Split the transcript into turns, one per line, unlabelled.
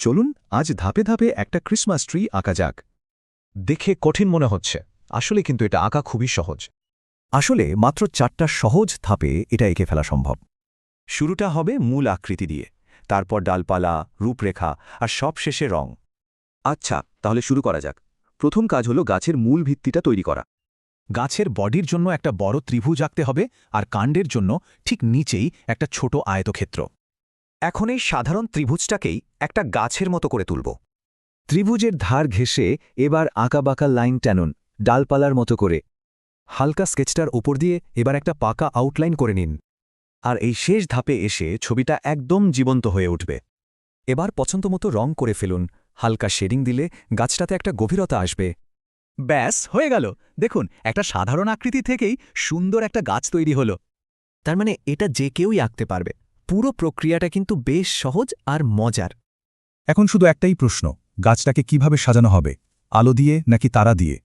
চলুন আজ ধাপে ধাপে একটা ক্রিসমাস ট্রি আঁকা যাক।
দেখে কঠিন মনে হচ্ছে, আসলে কিন্তু এটা আঁকা খুবই সহজ।
আসলে মাত্র 4টা সহজ ধাপে এটা এঁকে ফেলা সম্ভব। শুরুটা হবে মূল আকৃতি দিয়ে, তারপর ডালপালা, রূপরেখা আর সবশেষে রং। আচ্ছা, তাহলে শুরু করা যাক। প্রথম কাজ হলো গাছের মূল ভিত্তিটা তৈরি করা।
গাছের বডির জন্য একটা বড় ত্রিভুজ আঁকতে হবে আর কাণ্ডের জন্য ঠিক নিচেই একটা ছোট আয়তক্ষেত্র।
এখন এই সাধারণ ত্রিভুজটাকেই একটা গাছের মতো করে তুলব। ত্রিভুজের ধার ঘেঁষে এবার আঁকাবাঁকা লাইন টানুন, ডালপালার মতো করে। হালকা স্কেচটার ওপর দিয়ে এবার একটা পাকা আউটলাইন করে নিন। আর এই শেষ ধাপে এসে ছবিটা একদম জীবন্ত হয়ে উঠবে। এবার পছন্দমতো রং করে ফেলুন, হালকা শেডিং দিলে গাছটাতে একটা গভীরতা আসবে।
ব্যাস হয়ে গেল, দেখুন একটা সাধারণ আকৃতি থেকেই সুন্দর একটা গাছ তৈরি হলো।
তার মানে এটা যে কেউই আঁকতে পারবে। পুরো প্রক্রিয়াটা কিন্তু বেশ সহজ আর মজার।
এখন শুধু একটাই প্রশ্ন, গাছটাকে কিভাবে সাজানো হবে, আলো দিয়ে নাকি তারা দিয়ে?